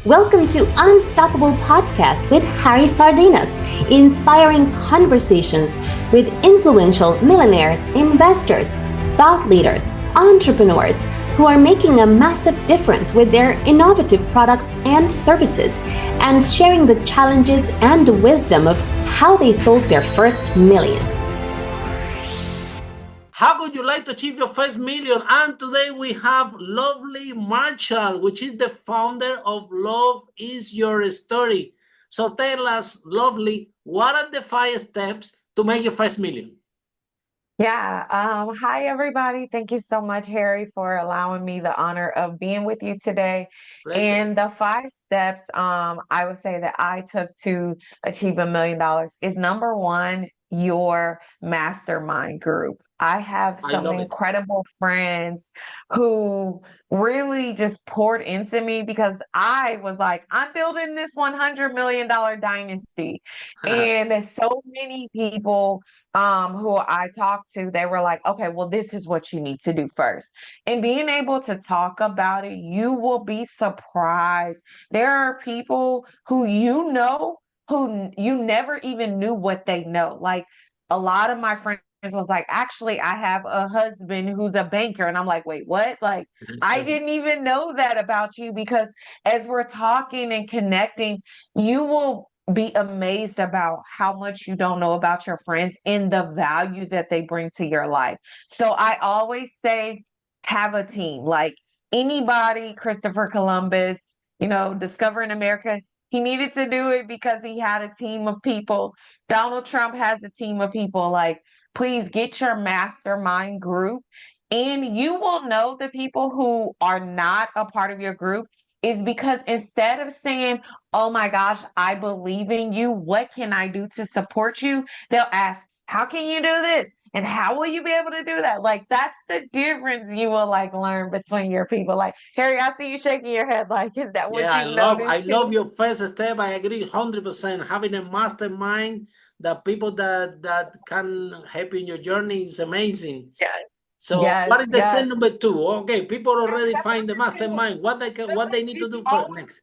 Welcome to Unstoppable Podcast with Harry Sardinas, inspiring conversations with influential millionaires, investors, thought leaders, entrepreneurs who are making a massive difference with their innovative products and services, and sharing the challenges and wisdom of how they sold their first million. How would you like to achieve your first million? And today we have lovely Marshall, which is the founder of Love is Your Story. So tell us, lovely, what are the 5 steps to make your first million? Yeah. Hi, everybody. Thank you so much, Harry, for allowing me the honor of being with you today. Pleasure. And the 5 steps I would say that I took to achieve $1 million is number one, your mastermind group. I have I some love it. incredible friends who really just poured into me because I was like, I'm building this $100 million dynasty. And so many people who I talked to, they were like, okay, well, this is what you need to do first. And being able to talk about it, you will be surprised. There are people who who you never even knew what they know. Like a lot of my friends was like, actually, I have a husband who's a banker. And I'm like, wait, what? Like, I didn't even know that about you because as we're talking and connecting, you will be amazed about how much you don't know about your friends and the value that they bring to your life. So I always say, have a team. Like anybody, Christopher Columbus, discovering America, he needed to do it because he had a team of people. Donald Trump has a team of people. Like, please get your mastermind group. And you will know the people who are not a part of your group is because instead of saying, oh my gosh, I believe in you, what can I do to support you? They'll ask, how can you do this? And how will you be able to do that? Like, that's the difference you will learn between your people. Like, Harry, I see you shaking your head. Like, is that what Yeah, you've noticed I love too? your first step. I agree 100%. Having a mastermind, the people that can help you in your journey is amazing. Yes, So yes, what is the step yes. number 2? Okay, people already Step find the number two. mastermind. What they need to do for Always next?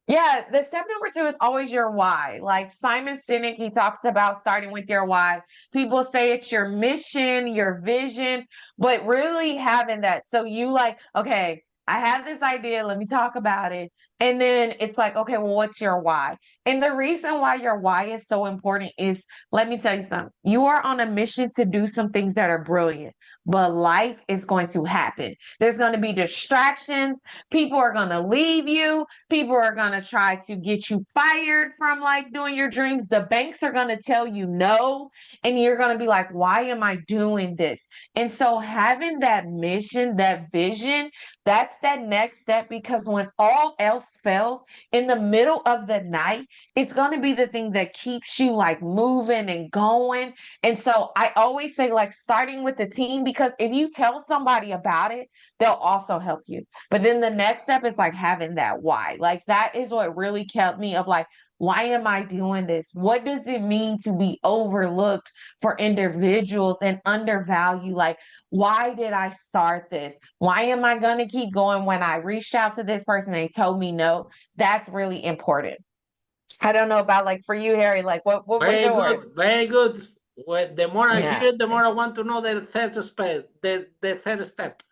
Yeah, the step number two is always your why. Like Simon Sinek, he talks about starting with your why. People say it's your mission, your vision, but really having that. So you okay, I have this idea, let me talk about it. And then it's like, okay, well, what's your why? And the reason why your why is so important is, let me tell you something. You are on a mission to do some things that are brilliant, but life is going to happen. There's going to be distractions. People are going to leave you. People are going to try to get you fired from doing your dreams. The banks are going to tell you no. And you're going to be like, why am I doing this? And so having that mission, that vision, that's that next step because when all else fails in the middle of the night, it's going to be the thing that keeps you moving and going. And so I always say starting with the team because if you tell somebody about it, they'll also help you. But then the next step is having that why. Like that is what really kept me of why am I doing this? What does it mean to be overlooked for individuals and undervalued? Like, why did I start this? Why am I going to keep going when I reached out to this person and they told me no? That's really important. I don't know about for you, Harry, what was Very yours? good, very good. Well, the more I Yeah. hear, the more I want to know the third step. The third step.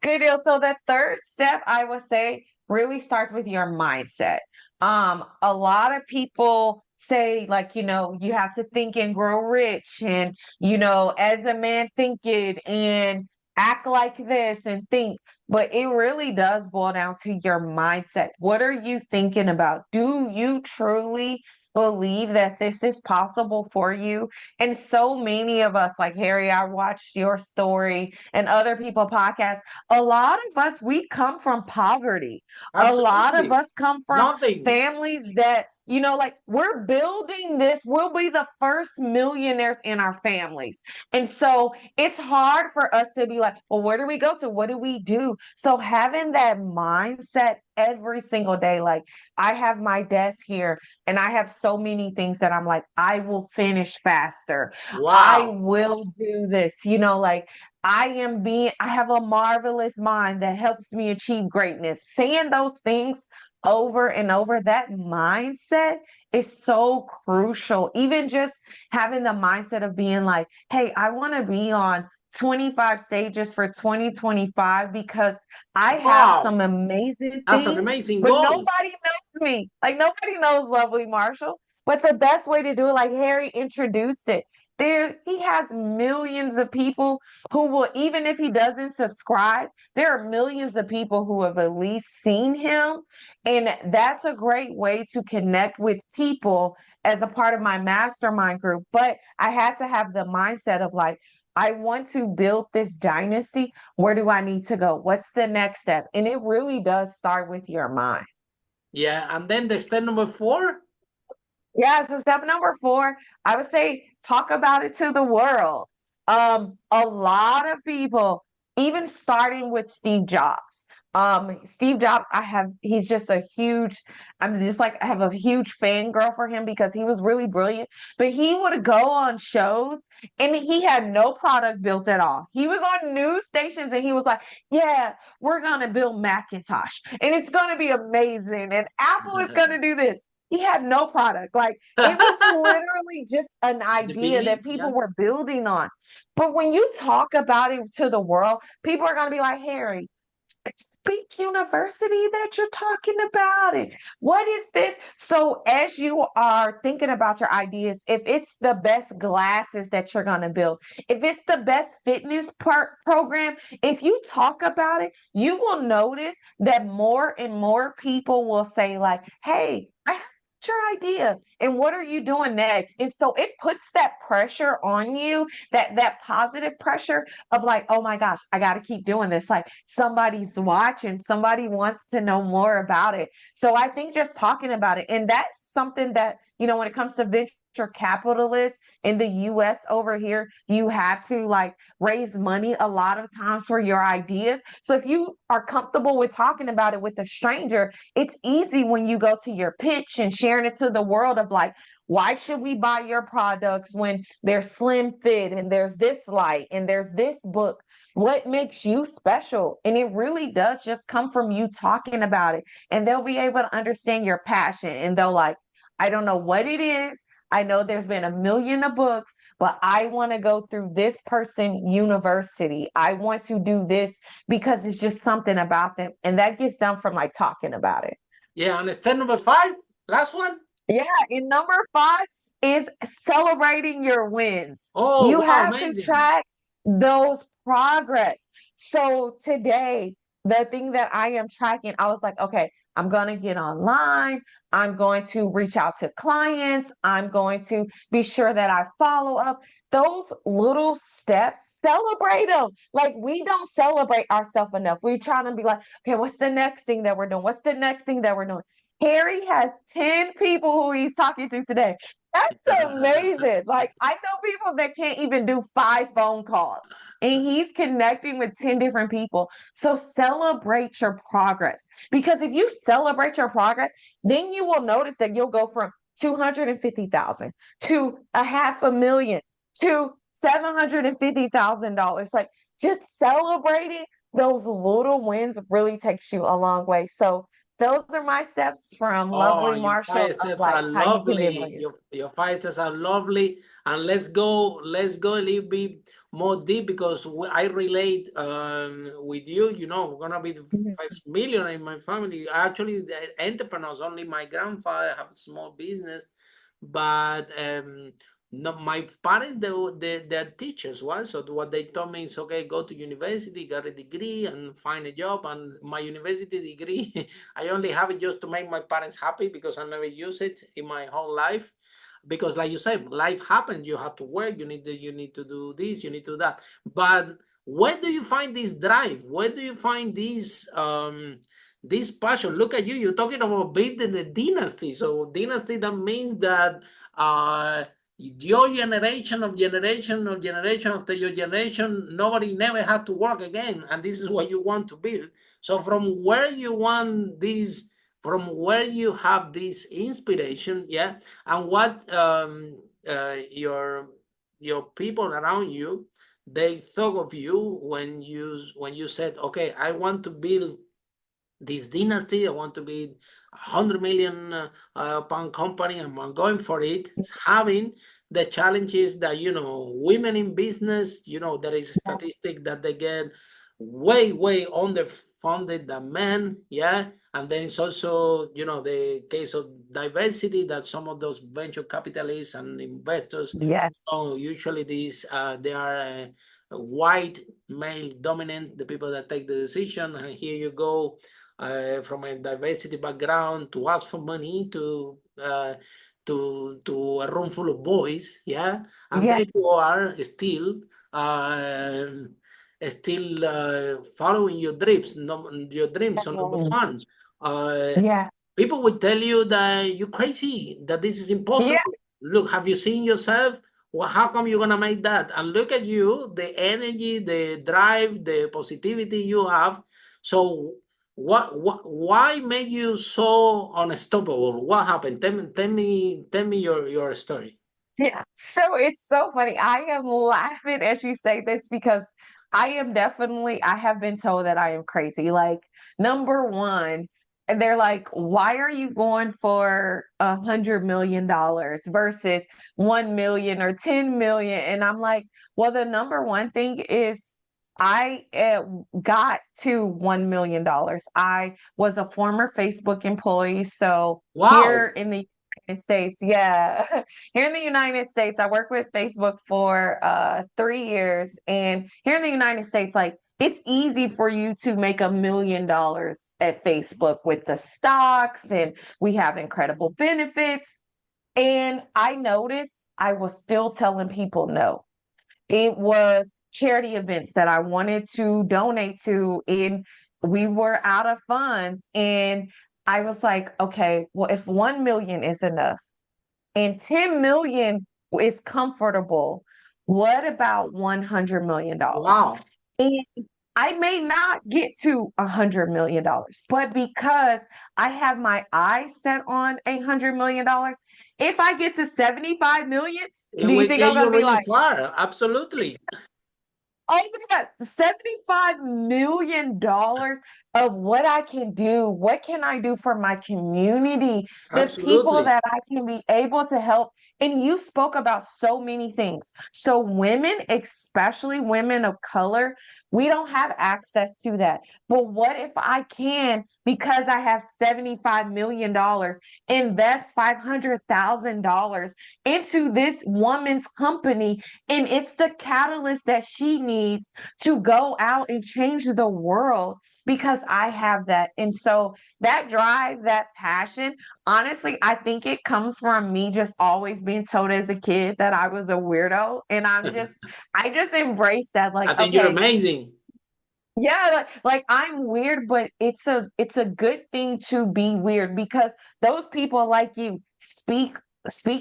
Good deal. So the third step, I would say, really starts with your mindset. A lot of people say, you have to think and grow rich, and as a man, think it and act like this and think. But it really does boil down to your mindset. What are you thinking about? Do you truly believe that this is possible for you? And so many of us, like Harry, I watched your story and other people podcasts. A lot of us, we come from poverty. A lot of Absolutely. us come from Nothing. families that, we're building this. We'll be the first millionaires in our families. And so it's hard for us to be like, well, where do we go to? What do we do? So having that mindset every single day, like I have my desk here and I have so many things that I'm like, I will finish faster. I Wow. will do this, I have a marvelous mind that helps me achieve greatness. Saying those things over and over, that mindset is so crucial. Even just having the mindset of being like, hey, I want to be on 25 stages for 2025 because I have Wow, some amazing that's an things, amazing but goal. nobody knows me. Like nobody knows Lovely Marshall. But the best way to do it, like Harry introduced it, he has millions of people who will, even if he doesn't subscribe, there are millions of people who have at least seen him. And that's a great way to connect with people as a part of my mastermind group. But I had to have the mindset of like, I want to build this dynasty. Where do I need to go? What's the next step? And it really does start with your mind. Yeah, and then the step number 4. Yeah, so step number 4, I would say talk about it to the world. A lot of people, even starting with Steve Jobs. Steve Jobs, he's just I have a huge fangirl for him because he was really brilliant. But he would go on shows and he had no product built at all. He was on news stations and he was like, yeah, we're gonna build Macintosh and it's gonna be amazing, and Apple is gonna do this. He had no product. Like it was literally just an The idea that belief, yeah. people were building on. But when you talk about it to the world, people are going to be like, Harry, speak university that you're talking about it. What is this? So as you are thinking about your ideas, if it's the best glasses that you're going to build, if it's the best fitness program, if you talk about it, you will notice that more and more people will say like, hey, I have your idea and what are you doing next? And so it puts that pressure on you, that positive pressure of like, oh my gosh, I got to keep doing this. Like somebody's watching, somebody wants to know more about it. So I think just talking about it, and that's something that, when it comes to venture capitalists in the US over here, you have to like raise money a lot of times for your ideas. So if you are comfortable with talking about it with a stranger, it's easy when you go to your pitch and sharing it to the world of like, why should we buy your products when they're slim fit and there's this light and there's this book? What makes you special? And it really does just come from you talking about it. And they'll be able to understand your passion. And they'll like, I don't know what it is. I know there's been a million of books, but I want to go through this person university. I want to do this because it's just something about them. And that gets done from like talking about it. Yeah, and step number 5, last one. Yeah, and number 5 is celebrating your wins. Oh, You wow, have to amazing. track those progress. So today, the thing that I am tracking, I was like, okay, I'm going to get online. I'm going to reach out to clients. I'm going to be sure that I follow up. Those little steps, celebrate them. Like we don't celebrate ourselves enough. We're trying to be like, okay, what's the next thing that we're doing? What's the next thing that we're doing? Harry has 10 people who he's talking to today. That's amazing. Like, I know people that can't even do 5 phone calls, and he's connecting with 10 different people. So celebrate your progress, because if you celebrate your progress, then you will notice that you'll go from 250,000 to a half a million to $750,000. Like, just celebrating those little wins really takes you a long way. So those are my steps from Oh, Lovely your Marshall 5 of steps like are how you can get lovely. millions. Your 5 steps are lovely. And let's go a little bit more deep because I relate with you. We're gonna be the Mhm. first millionaire in my family. Actually, the entrepreneurs, only my grandfather have a small business, but no, my parents they're teachers, right? So what they told me is okay, go to university, get a degree, and find a job. And my university degree, I only have it just to make my parents happy because I never use it in my whole life. Because, like you said, life happens. You have to work. You need to do this. You need to do that. But where do you find this drive? Where do you find this passion? Look at you. You're talking about building a dynasty. So dynasty, that means that your generation after your generation, nobody never had to work again, and this is what you want to build. So from where you have this inspiration, yeah, and what your people around you, they thought of you when you said, okay, I want to build this dynasty. I want to be 100 million pound company, and I'm going for it. Having the challenges that, women in business, there is a statistic that they get way underfunded than men. Yeah. And then it's also, the case of diversity, that some of those venture capitalists and investors, Yes. usually they are white male dominant, the people that take the decision. And here you go, from a diversity background, to ask for money to a room full of boys, yeah, and Yes. they who are uh, following your dreams, so number Mm. one, uh, Yeah. people will tell you that you're crazy, that this is Yeah. impossible. Look, have you seen yourself? Well, how come you're gonna make that? And look at you, the energy, the drive, the positivity you have. So why made you so unstoppable? What happened? Tell me your story. Yeah. So it's so funny. I am laughing as you say this because I have been told that I am crazy. Like, number one, and they're like, why are you going for $100 million versus 1 million or 10 million? And I'm like, well, the number one thing is I got to $1 million. I was a former Facebook employee. So here Wow. in the United States, yeah. Here in the United States, I worked with Facebook for 3 years. And here in the United States, like, it's easy for you to make $1 million at Facebook with the stocks, and we have incredible benefits. And I noticed I was still telling people no. It was charity events that I wanted to donate to, and we were out of funds. And I was like, okay, well, if 1 million is enough, and 10 million is comfortable, what about $100 million? Wow. And I may not get to $100 million, but because I have my eyes set on $100 million, if I get to 75 million, It do you will think get I'm you gonna be really like, far. Absolutely. oh my God, $75 million of what I can do? What can I do for my community? The people Absolutely. that I can be able to help. And you spoke about so many things. So, women, especially women of color, we don't have access to that. But what if I can, because I have $75 million, invest $500,000 into this woman's company, and it's the catalyst that she needs to go out and change the world because I have that. And so that drive, that passion, honestly, I think it comes from me just always being told as a kid that I was a weirdo. And I just embrace that. I Like, think you're okay, amazing. yeah, like I'm weird, but it's a good thing to be weird because those people like you speak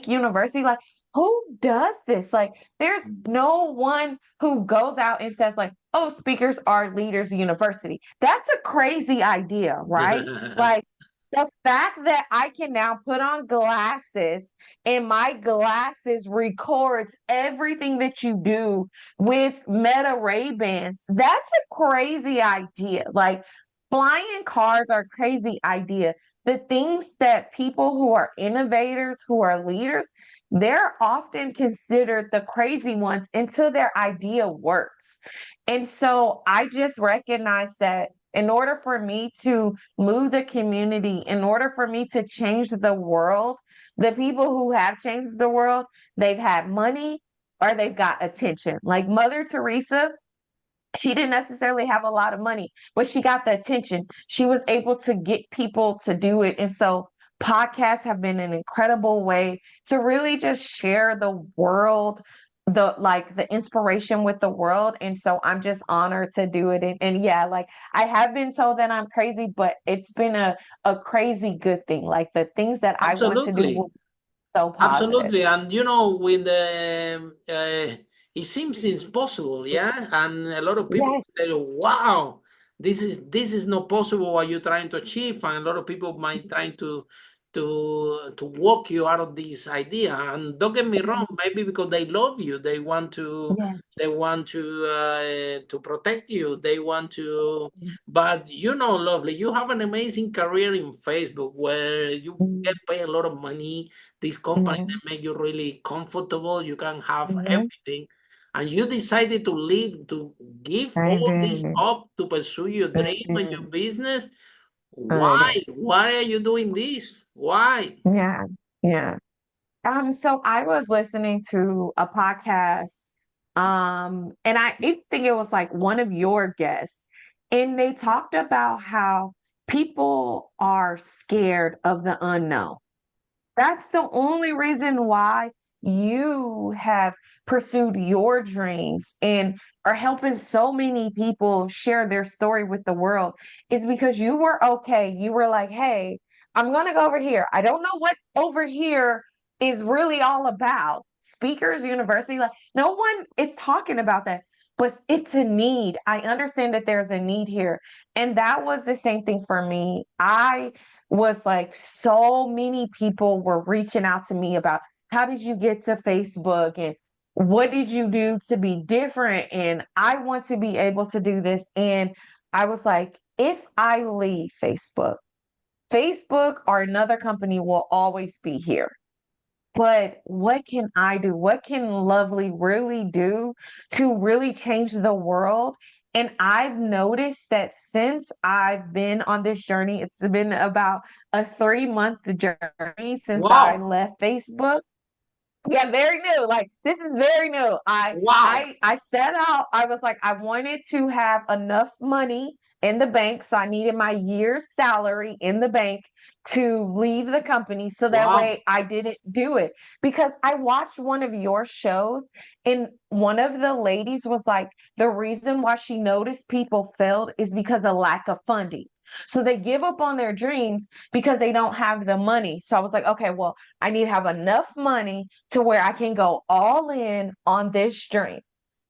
university. Like, who does this? Like, there's no one who goes out and says like, oh, speakers are leaders of university. That's a crazy idea, right? Like, the fact that I can now put on glasses and my glasses records everything that you do with Meta Ray-Bans. That's a crazy idea. Like, flying cars are a crazy idea. The things that people who are innovators, who are leaders, they're often considered the crazy ones until their idea works. And so I just recognize that in order for me to move the community, in order for me to change the world, the people who have changed the world, they've had money, or they've got attention. Like Mother Teresa, she didn't necessarily have a lot of money, but she got the attention. She was able to get people to do it. And so podcasts have been an incredible way to really just share the world, the inspiration with the world. And so I'm just honored to do it. And yeah, like, I have been told that I'm crazy, but it's been a crazy good thing. Like, the things that I want to do Absolutely. will be so positive. Absolutely. And when it seems impossible, yeah. And a lot of people Yes. say, wow, this is not possible what you're trying to achieve. And a lot of people might trying to walk you out of this idea. And don't get me wrong, maybe because they love you, they want to Yes. to protect you, they want to. But Lovely, you have an amazing career in Facebook where you get paid a lot of money. These companies Mhm. that make you really comfortable, you can have Mhm. everything, and you decided to leave, to give I all this did. up to pursue your I dream and your did. business. I Why? did. Why are you doing this? Why? Yeah. Yeah. So I was listening to a podcast, and I think it was like one of your guests, and they talked about how people are scared of the unknown. That's the only reason why you have pursued your dreams and are helping so many people share their story with the world is because you were okay. You were like, hey, I'm going to go over here. I don't know what over here is really all about. Speakers, university, like no one is talking about that, but it's a need. I understand that there's a need here. And that was the same thing for me. I was like so many people were reaching out to me about how did you get to Facebook and what did you do to be different? And I want to be able to do this. And I was like, if I leave Facebook, Facebook or another company will always be here. But what can I do? What can Lovely really do to really change the world? And I've noticed that since I've been on this journey, it's been about a 3-month journey since I Wow. left Facebook. Yeah, very new. Like this is very new. I Wow. I I set out, I was like, I wanted to have enough money in the bank. So I needed my year's salary in the bank to leave the company. So that Wow. way I didn't do it. Because I watched one of your shows and one of the ladies was like, the reason why she noticed people failed is because of lack of funding. So they give up on their dreams because they don't have the money. So I was like, okay, well, I need to have enough money to where I can go all in on this dream.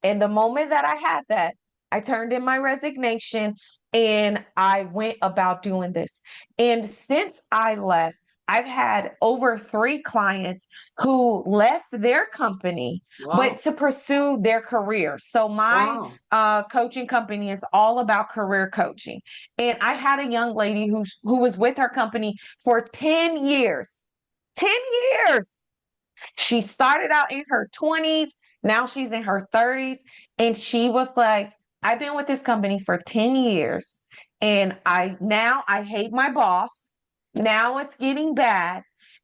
And the moment that I had that, I turned in my resignation and I went about doing this. And since I left, I've had over 3 clients who left their company, Wow. but to pursue their career. So my Wow. coaching company is all about career coaching. And I had a young lady who was with her company for 10 years. 10 years. She started out in her 20s, now she's in her 30s, and she was like, I've been with this company for 10 years and I hate my boss. Now it's getting bad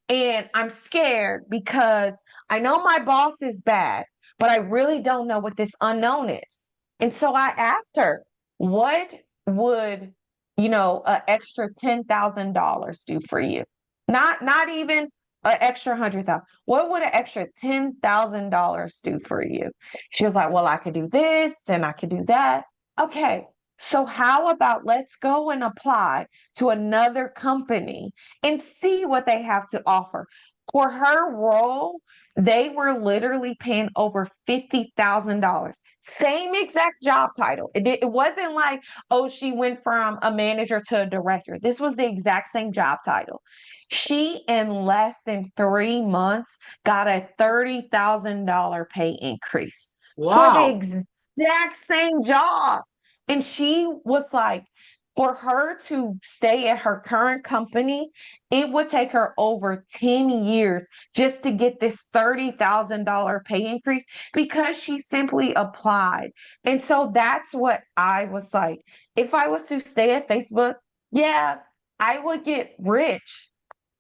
and I'm scared because I know my boss is bad, but I really don't know what this unknown is. And so I asked her, what would, an extra $10,000 do for you? Not even an extra 100,000. What would an extra $10,000 do for you? She was like, well, I could do this and I could do that. Okay. So how about let's go and apply to another company and see what they have to offer. For her role, they were literally paying over $50,000. Same exact job title. It wasn't like, oh, she went from a manager to a director. This was the exact same job title. She, in less than 3 months, got a $30,000 pay increase for the Wow. exact same job. And she was like, for her to stay at her current company, it would take her over 10 years just to get this $30,000 pay increase because she simply applied. And so that's what I was like. If I was to stay at Facebook, yeah, I would get rich,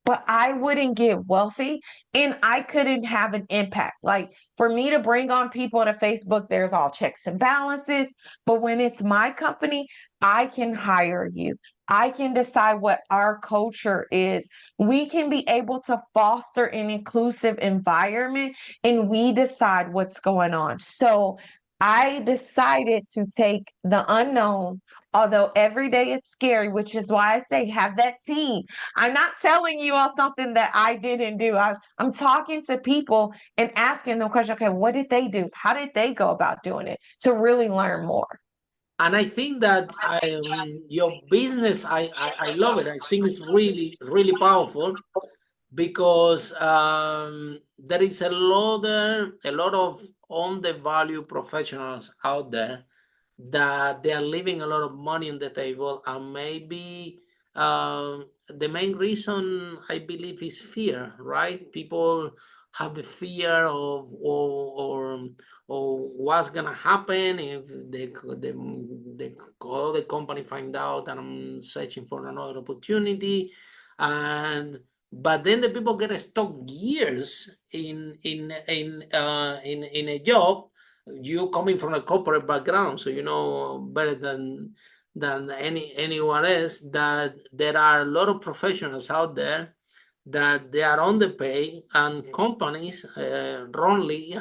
but I wouldn't get wealthy and I couldn't have an impact. Like for me to bring on people to Facebook, there's all checks and balances. But when it's my company, I can hire you. I can decide what our culture is. We can be able to foster an inclusive environment and we decide what's going on. So I decided to take the unknown, although every day it's scary, which is why I say have that team. I'm not telling you all something that I didn't do. I'm talking to people and asking them questions. Okay, what did they do? How did they go about doing it to really learn more? And I think that your business, I love it. I think it's really, really powerful. because there is a lot of undervalued professionals out there that they are leaving a lot of money on the table, and maybe the main reason I believe is fear, right? People have the fear of or what's gonna happen if the company find out that I'm searching for another opportunity, and but then the people get stuck years in a job. You coming from a corporate background, so you know better than anyone else that there are a lot of professionals out there that they are underpaid, and companies wrongly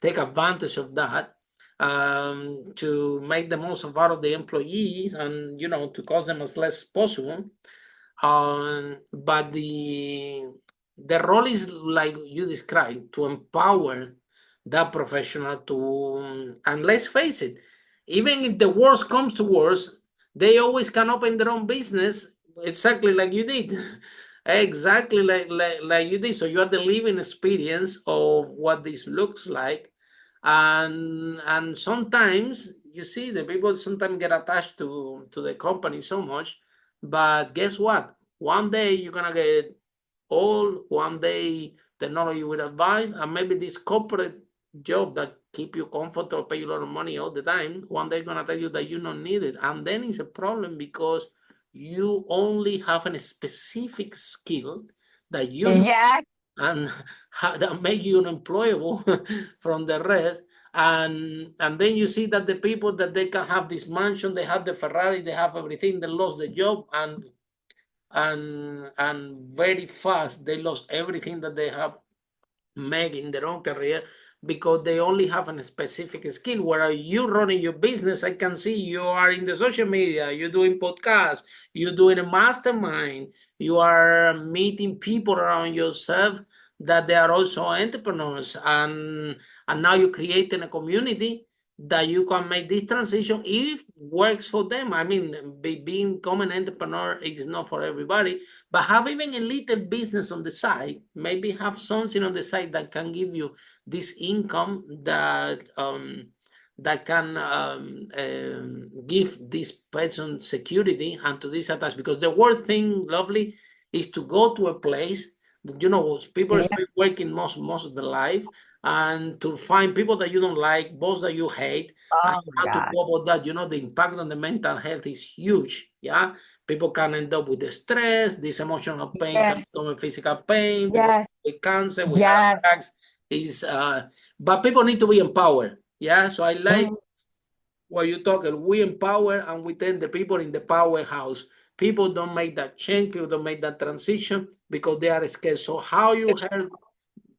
take advantage of that, to make the most out of the employees, and to cost them as less possible. But the role is like you described, to empower that professional to, and let's face it, even if the worst comes to worst, they always can open their own business, exactly like you did. Exactly like you did. So you have the living experience of what this looks like. And sometimes you see the people sometimes get attached to the company so much, but guess what? One day you're gonna get old, one day technology will advise, and maybe this corporate job that keep you comfortable, pay you a lot of money all the time, one day gonna tell you that you don't need it. And then it's a problem because you only have a specific skill that you know, Yes. and that make you unemployable from the rest. And then you see that the people that they can have this mansion, they have the Ferrari, they have everything, they lost the job, and very fast they lost everything that they have made in their own career, because they only have a specific skill. Where you running your business, I can see you are in the social media, you're doing podcasts, you're doing a mastermind, you are meeting people around yourself that they are also entrepreneurs, and now you're creating a community that you can make this transition if works for them. I mean, become an entrepreneur is not for everybody, but have even a little business on the side, maybe have something on the side that can give you this income that can give this person security and to this attach. Because the word thing, lovely, is to go to a place, people Yeah. spend working most of their life, and to find people that you don't like, boss that you hate, and Oh you my have to God. go about that. The impact on the mental health is huge. Yeah, people can end up with the stress, this emotional pain can Yes. become a physical pain, people Yes. with cancer, with heart Yes. attacks. Is But people need to be empowered. Yeah, so I like Mm, what you talking. We empower and we tell the people in the powerhouse. People don't make that change, people don't make that transition because they are scared. So how you help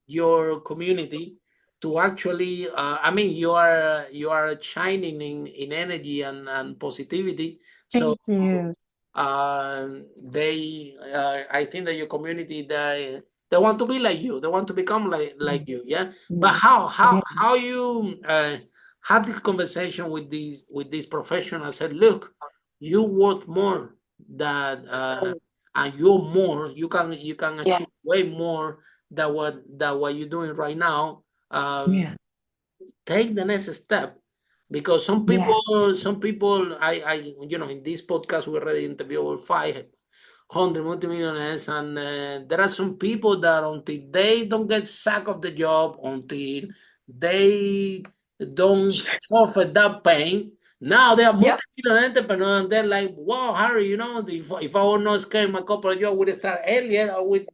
your community to actually, I mean, you are shining in energy and positivity. So thank you. I think that your community, they want to be like you, they want to become like you. Yeah, but Yeah. how you have this conversation with these professionals, said, look, you worth more than and you're more, you can Yeah. achieve way more than what you're doing right now. um Yeah. Take the next step, because some Yeah. people I in this podcast we already interviewed over 500 multimillionaires, and there are some people that until they don't get sacked of the job, until they don't suffer that pain, now they are Yep. multimillionaire entrepreneurs, and they're like, wow, Harry, if I were not scared my corporate job, I would start earlier, I would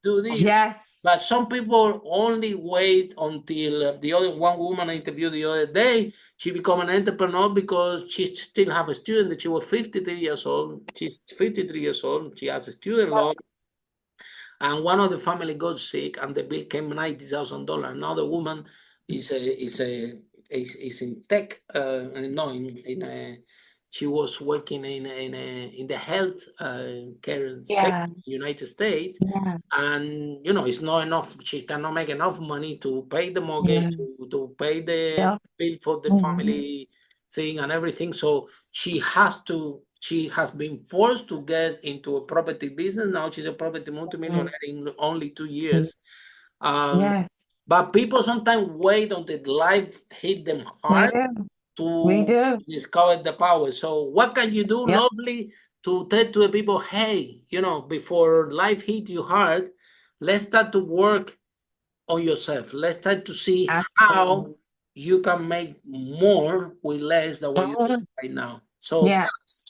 do this. Yes. But some people only wait until the other one woman I interviewed the other day. She become an entrepreneur because she still have a student. That she was 53 years old. She's 53 years old. She has a student loan, and one of the family got sick, and the bill came $90,000. Now the woman is in tech. No, in a, she was working in the health care sector Yeah. in the United States, Yeah. and it's not enough. She cannot make enough money to pay the mortgage, Yes. to pay the Yep. bill for the Mhm. family thing and everything. So she has to She has been forced to get into a property business. Now she's a property multimillionaire in only 2 years. Yes, But people sometimes wait until life hit them we hard do. We to do. discover the power. So what can you do, Yep, Lovely, to tell to the people, hey, before life hit you hard, let's start to work on yourself. Let's try to see how absolutely. you can make more with less than what you're doing Mhm. right now. So Yeah. tell us.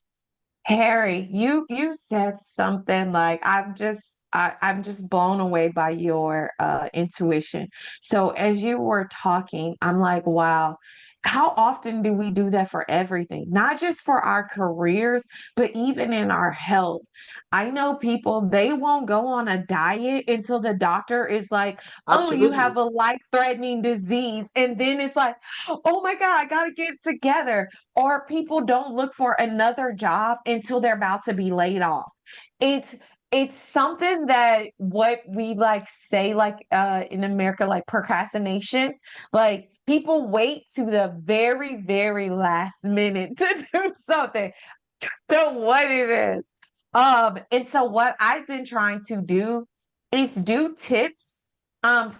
Harry, you said something like I'm just blown away by your intuition. So as you were talking, I'm like, wow, how often do we do that for everything? Not just for our careers, but even in our health. I know people, they won't go on a diet until the doctor is like, oh, you have Absolutely. a life-threatening disease. And then it's like, oh my God, I gotta get it together. Or people don't look for another job until they're about to be laid off. It's it's something that what we like say like in America like procrastination. Like people wait to the very very last minute to do something. So what it is. And so what I've been trying to do is do tips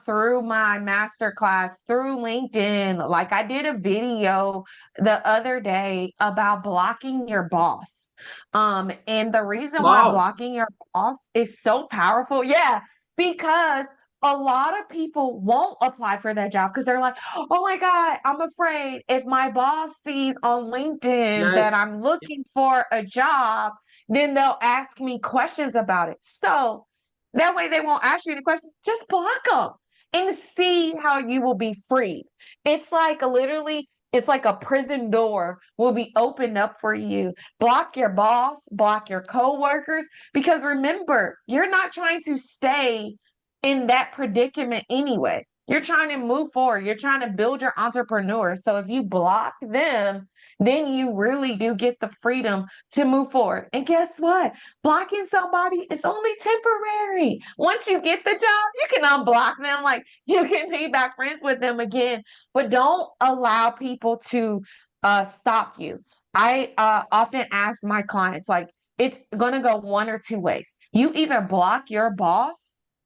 through my master class through LinkedIn. Like I did a video the other day about blocking your boss. And the reason why Wow. blocking your boss is so powerful, yeah, because a lot of people won't apply for that job because they're like, oh my God, I'm afraid if my boss sees on LinkedIn that Yes. I'm looking for a job, then they'll ask me questions about it. So that way they won't ask you any questions. Just block them and see how you will be freed. It's like literally, it's like a prison door will be opened up for you. Block your boss, block your coworkers, because remember, you're not trying to stay in that predicament anyway. You're trying to move forward. You're trying to build your entrepreneur. So if you block them, then you really do get the freedom to move forward. And guess what? Blocking somebody is only temporary. Once you get the job, you can unblock them. Like you can be back friends with them again. But don't allow people to stop you. I often ask my clients, like, it's going to go one or two ways. You either block your boss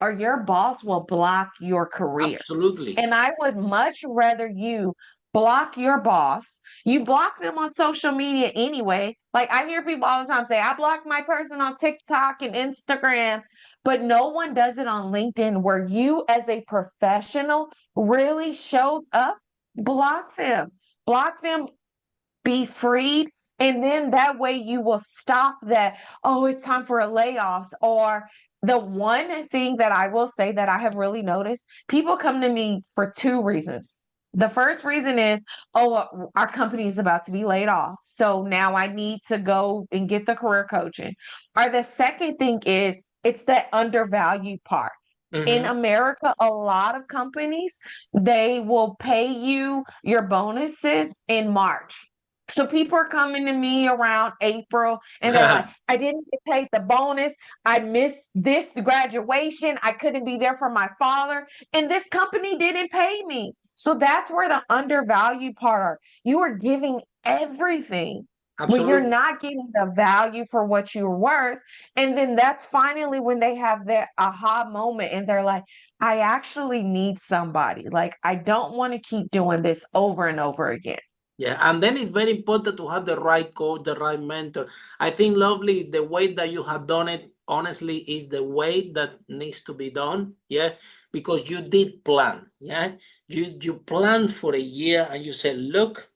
or your boss will block your career. Absolutely. And I would much rather you block your boss. You block them on social media anyway. Like I hear people all the time say, I blocked my person on TikTok and Instagram, but no one does it on LinkedIn where you as a professional really shows up. Block them. Block them, be freed. And then that way you will stop that, oh, it's time for a layoffs. Or the one thing that I will say that I have really noticed, people come to me for two reasons. The first reason is, oh, our company is about to be laid off. So now I need to go and get the career coaching. Or the second thing is, it's that undervalued part. In Mm-hmm. America, a lot of companies, they will pay you your bonuses in March. So people are coming to me around April and they're like, I didn't get paid the bonus. I missed this graduation. I couldn't be there for my father. And this company didn't pay me. So that's where the undervalued part are. You are giving everything, but you're Absolutely. not getting the value for what you're worth. And then that's finally when they have their aha moment and they're like, I actually need somebody. Like, I don't want to keep doing this over and over again. Yeah, and then it's very important to have the right coach, the right mentor. I think, Lovely, the way that you have done it, honestly, is the way that needs to be done. Yeah, because you did plan. Yeah, you planned for a year and you said, look,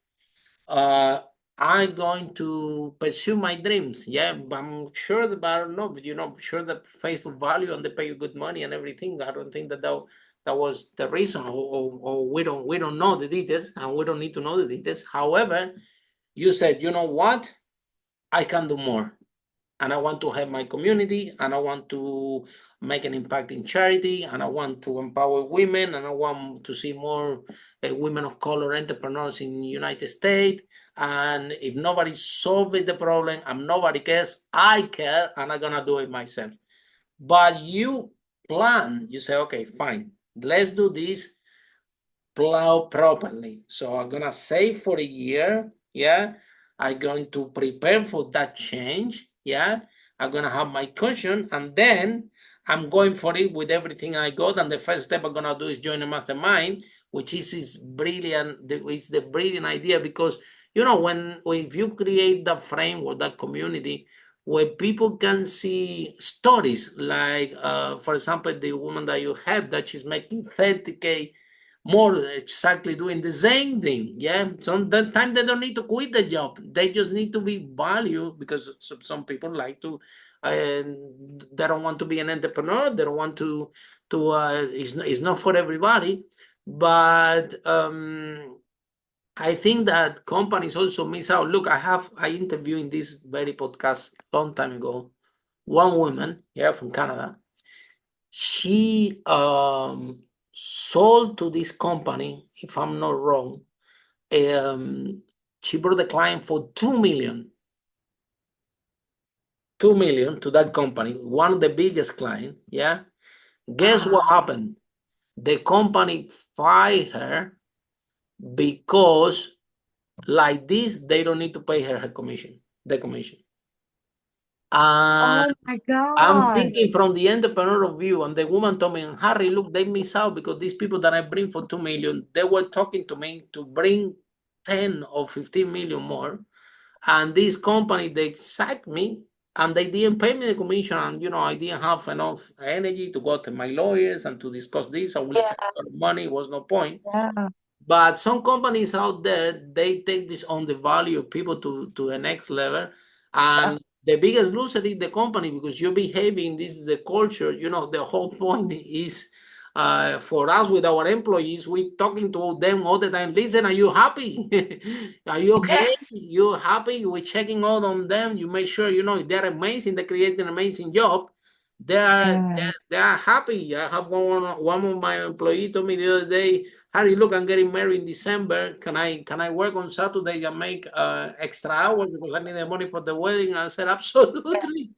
I'm going to pursue my dreams. Yeah, but I'm sure that, I don't know, sure that Facebook value and they pay you good money and everything. I don't think that was the reason, or we don't know the details, and we don't need to know the details. However, you said, you know what, I can do more, and I want to help my community, and I want to make an impact in charity, and I want to empower women, and I want to see more women of color entrepreneurs in the United States. And if nobody solves the problem and nobody cares, I care, and I'm gonna do it myself. But you plan, you say, okay, fine, let's do this, plow properly. So I'm gonna save for a year, yeah. I'm going to prepare for that change. Yeah, I'm gonna have my cushion, and then I'm going for it with everything I got. And the first step I'm gonna do is join a mastermind, which is brilliant. It's the brilliant idea because when if you create that framework, that community, where people can see stories like, for example, the woman that you have that she's making 30K more, exactly doing the same thing. Yeah. So that time they don't need to quit the job. They just need to be valued because some people like to, they don't want to be an entrepreneur. They don't want it's not for everybody. But I think that companies also miss out. Look, I interviewed in this very podcast long time ago, one woman, yeah, from Canada. She sold to this company, if I'm not wrong. She brought the client for 2 million. 2 million to that company, one of the biggest client. Yeah. Guess what happened? The company fired her because like this, they don't need to pay her commission, the commission. Oh my I'm God. thinking from the entrepreneurial view, and the woman told me, Harry, look, they miss out because these people that I bring for 2 million, they were talking to me to bring 10 or 15 million more. And this company, they sacked me and they didn't pay me the commission. And, I didn't have enough energy to go to my lawyers and to discuss this. I will spend a lot of money. It was no point. Yeah. But some companies out there, they take this on the value of people to the next level. And the biggest loser is the company because you're behaving, this is the culture. The whole point is for us with our employees, we talking to them all the time. Listen, are you happy? Are you okay? Yes. You happy? We're checking out on them. You make sure, they're amazing. They create an amazing job. They are, Yeah. they are happy. I have one of my employees told me the other day, Harry, look, I'm getting married in December. Can I work on Saturday and make extra hours because I need the money for the wedding? I said, absolutely.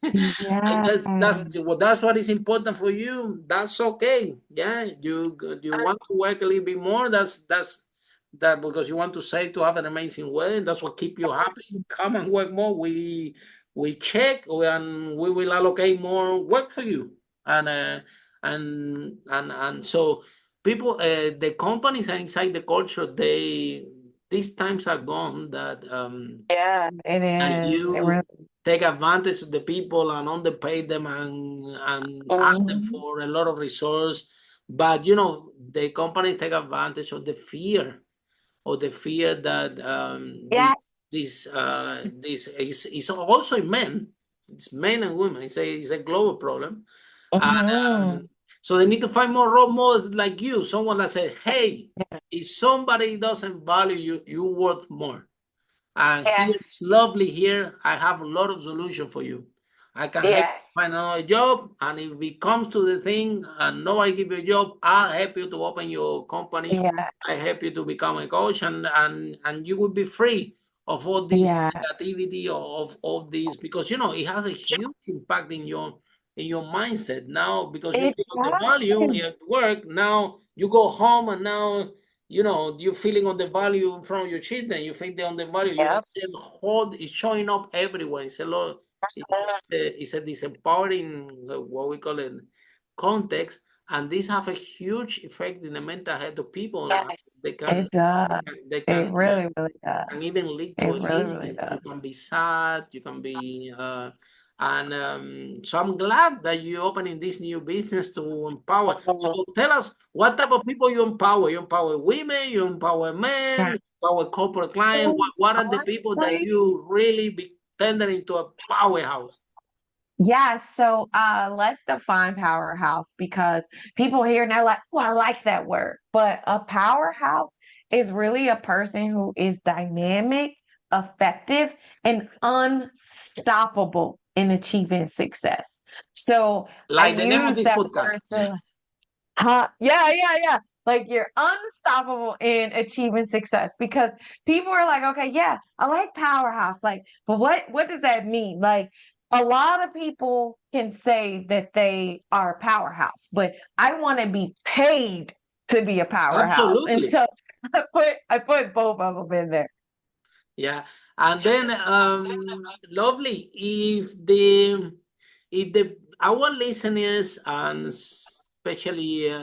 And Yeah. that's what is important for you. That's okay. Yeah, you want to work a little bit more. That's that because you want to save to have an amazing wedding. That's what keep you happy. Come and work more. We check and we will allocate more work for you. And so people, the companies are inside the culture. These times are gone that Yeah, it and is. It you really. take advantage of the people and underpay them and ask them Mhm. for a lot of resource. But the company take advantage of the fear, that Yeah. this is also in men. It's men and women. It's a global problem. And Mhm. so they need to find more role models like you, someone that said, hey, if somebody doesn't value you, you worth more. And here Yes. it's lovely here. I have a lot of solution for you. I can help you Yes. find another job. And if it comes to the thing and nobody give you a job, I'll help you to open your company. Yeah. I help you to become a coach and you will be free of all this Yeah. negativity of this because it has a huge impact in your mindset now because you It feel on the value does. at work. Now you go home and now you're feeling on the value in front of your children. You think they're on the value. Yep. It's showing up everywhere. It's a lot. It's a disempowering, what we call it, context, and this have a huge effect in the mental health of people. Yes. They can, It does. they It can, really, really does. can even lead to It a really, really illness. does. You can be sad. You can be, and so I'm glad that you're opening this new business to empower. Mhm. So tell us what type of people you empower. You empower women. You empower men. Yeah. You empower corporate clients. What are the people that Honestly, you really be tender into a powerhouse? yeah, so let's define powerhouse because people here and they're like, oh, I like that word. But a powerhouse is really a person who is dynamic, effective, and unstoppable in achieving success. So I Like the name of use this that podcast. word to Yeah, yeah, yeah. Like you're unstoppable in achieving success because people are like, okay, yeah, I like powerhouse. Like, but what does that mean? Like a lot of people can say that they are a powerhouse, but I want to be paid to be a powerhouse. And Absolutely. so I put both of them in there. Yeah. And then lovely. If the our listeners, and especially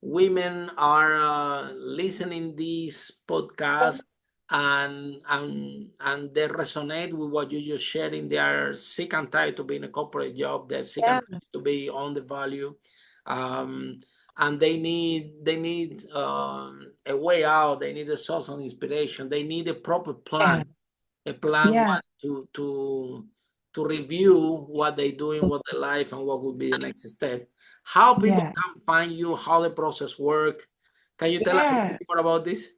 women, are listening this podcast, and they resonate with what you just sharing, they are sick and tired to be in a corporate job, they're sick Yeah, and tired to be on the value, um and they need a way out, they need a source of inspiration, they need a proper yeah, plan, a plan yeah, what to review what they're doing, what their life, and what would be the next step. How people yeah, can find you, how the process work. Can you tell us a little yeah. bit more about this?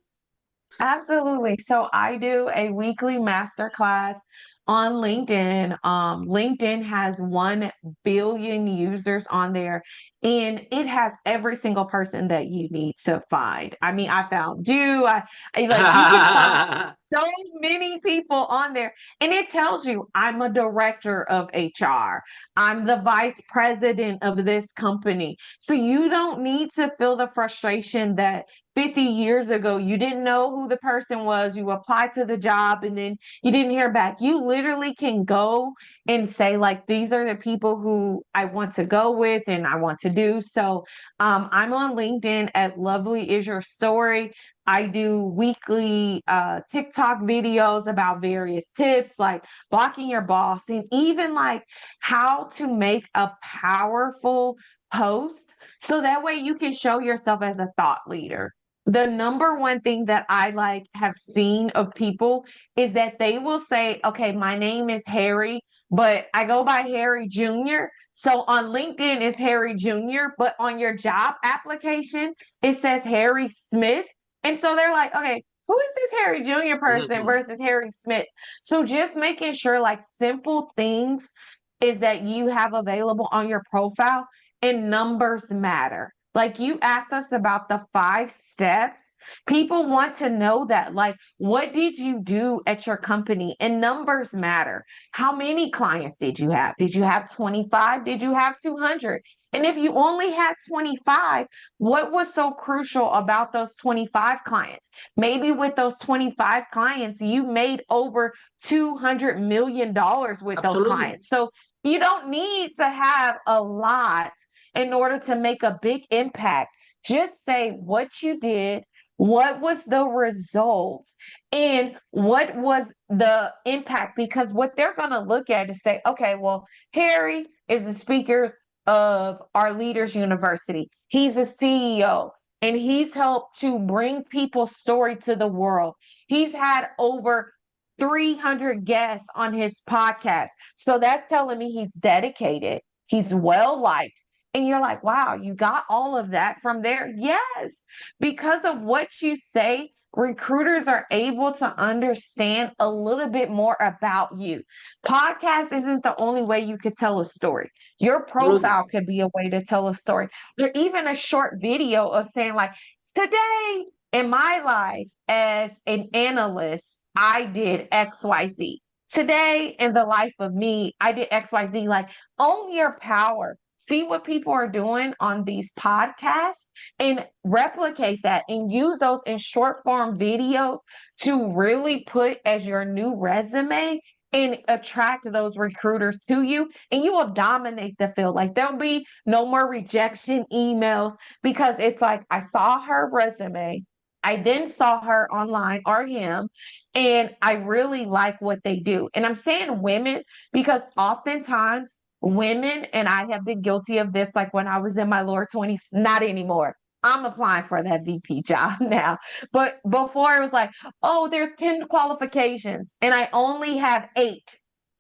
Absolutely. So I do a weekly masterclass on LinkedIn. LinkedIn has 1 billion users on there, and it has every single person that you need to find. I mean, I found you. I like you can find so many people on there, and it tells you I'm a director of HR. I'm the vice president of this company. So you don't need to feel the frustration that 50 years ago, you didn't know who the person was. You applied to the job and then you didn't hear back. You literally can go and say, like, these are the people who I want to go with and I want to do. So I'm on LinkedIn at Lovely Is Your Story. I do weekly TikTok videos about various tips like blocking your boss and even like how to make a powerful post so that way you can show yourself as a thought leader. The number one thing that I like have seen of people is that they will say, okay, my name is Harry, but I go by Harry Jr. So on LinkedIn it's Harry Jr., but on your job application it says Harry Smith. And so they're like, okay, who is this Harry Jr. person versus Harry Smith? So just making sure like simple things is that you have available on your profile and numbers matter. Like you asked us about the 5 steps. People want to know that. Like, what did you do at your company? And numbers matter. How many clients did you have? Did you have 25? Did you have 200? And if you only had 25, what was so crucial about those 25 clients? Maybe with those 25 clients, you made over $200 million with those Absolutely. clients. So you don't need to have a lot in order to make a big impact. Just say what you did, what was the results, and what was the impact. Because what they're going to look at is say, okay, well, Harry is the speaker of our Leaders University. He's a CEO and he's helped to bring people's story to the world. He's had over 300 guests on his podcast. So that's telling me he's dedicated, he's well liked. And you're like, wow, you got all of that from there? Yes, because of what you say, recruiters are able to understand a little bit more about you. Podcast isn't the only way you could tell a story. Your Absolutely. profile could be a way to tell a story. Or even a short video of saying, like, today in my life as an analyst, I did XYZ. Today in the life of me, I did XYZ. Like, own your power. See what people are doing on these podcasts and replicate that and use those in short form videos to really put as your new resume and attract those recruiters to you, and you will dominate the field. Like there'll be no more rejection emails because it's like I saw her resume, I then saw her online or him, and I really like what they do. And I'm saying women because oftentimes women, and I have been guilty of this, like when I was in my lower 20s, not anymore. I'm applying for that VP job now. But before it was like, oh, there's 10 qualifications and I only have 8.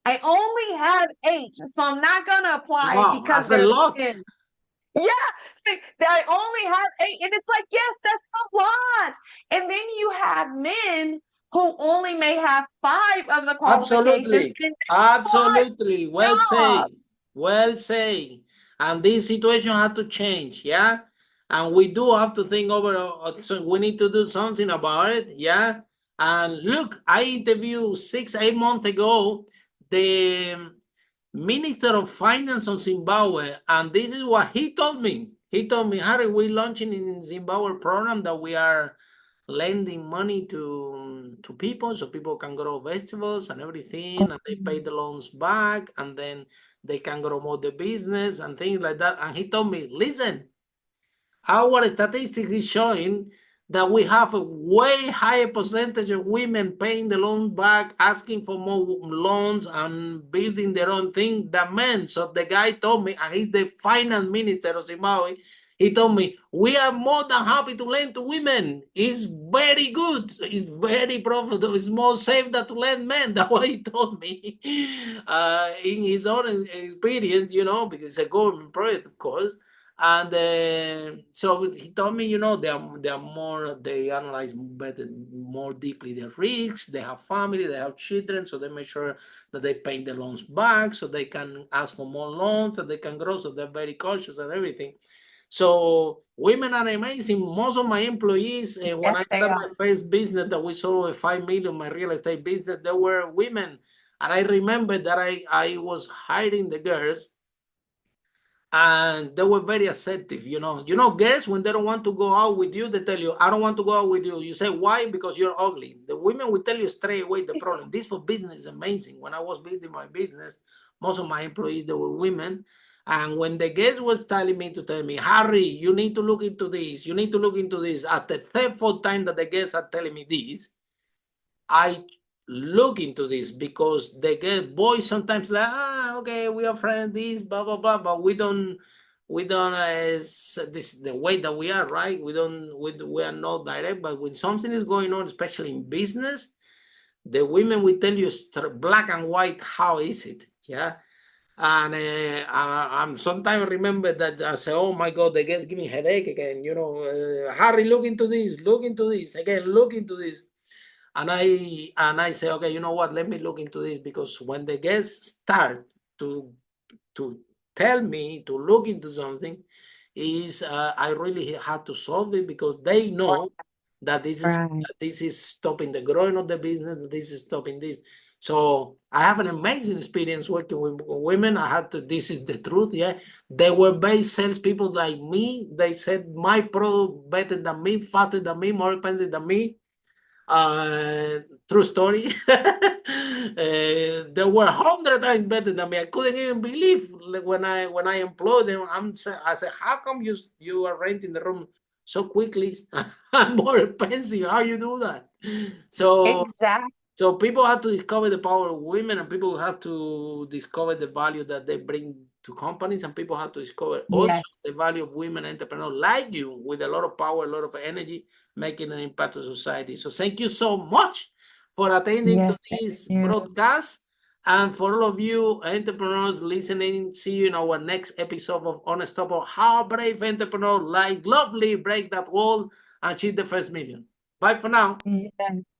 I only have 8. So I'm not going to apply Wow, because that's a there's lot. 10. Yeah, I only have 8. And it's like, yes, that's a lot. And then you have men who only may have 5 of the qualifications Absolutely. and Absolutely. Well job. said. Well said. And this situation had to change, yeah? And we do have to think over, so we need to do something about it, yeah? And look, I interviewed 6, 8 months ago the Minister of Finance of Zimbabwe, and this is what he told me. He told me, Harry, we're launching in Zimbabwe program that we are lending money to people so people can grow vegetables and everything, and they pay the loans back, and then they can grow more the business and things like that. And he told me, listen, our statistics is showing that we have a way higher percentage of women paying the loan back, asking for more loans and building their own thing than men. So the guy told me, and he's the finance minister of Zimbabwe, he told me, we are more than happy to lend to women. It's very good. It's very profitable. It's more safe than to lend men. That's what he told me in his own experience, because it's a government project, of course. And so he told me, they analyze better, more deeply their risks. They have family, they have children, so they make sure that they pay the loans back, so they can ask for more loans, and they can grow. So they're very cautious and everything. So women are amazing. Most of my employees, when I started my first business that we sold 5 million, my real estate business, they were women. And I remember that I was hiring the girls, and they were very assertive, girls, when they don't want to go out with you, they tell you, I don't want to go out with you. You say, why? Because you're ugly. The women will tell you straight away the problem. This for business is amazing. When I was building my business, most of my employees, they were women. And when the guest was telling me, Harry, you need to look into this. You need to look into this. At the third, fourth time that the guests are telling me this, I look into this, because the boys sometimes like, okay, we are friends, this, blah, blah, blah, but we don't, this is the way that we are, right? We are not direct, but when something is going on, especially in business, the women will tell you black and white, how is it, yeah? And I sometimes remember that I say, oh my God, the guys give me a headache again, Harry, look into this again, look into this. And I say, okay, you know what? Let me look into this, because when the guests start to tell me to look into something, I really had to solve it, because they know that this is stopping the growing of the business. This is stopping this. So I have an amazing experience working with women. this is the truth. Yeah, they were base salespeople like me. They said my product better than me, faster than me, more expensive than me. True story. They were 100 times better than me. I couldn't even believe when I employed them. I said, how come you are renting the room so quickly and more expensive? How you do that? So Exactly. So people have to discover the power of women, and people have to discover the value that they bring to companies, and people have to discover also the value of women entrepreneurs like you, with a lot of power, a lot of energy, making an impact to society. So thank you so much for attending to this broadcast. And for all of you entrepreneurs listening, see you in our next episode of Unstoppable. How brave entrepreneurs like Lovely break that wall and achieve the first million. Bye for now. Yes,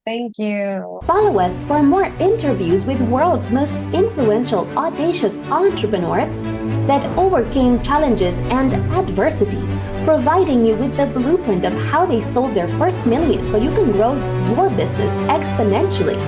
thank you. Follow us for more interviews with world's most influential, audacious entrepreneurs that overcame challenges and adversity, providing you with the blueprint of how they sold their first million so you can grow your business exponentially.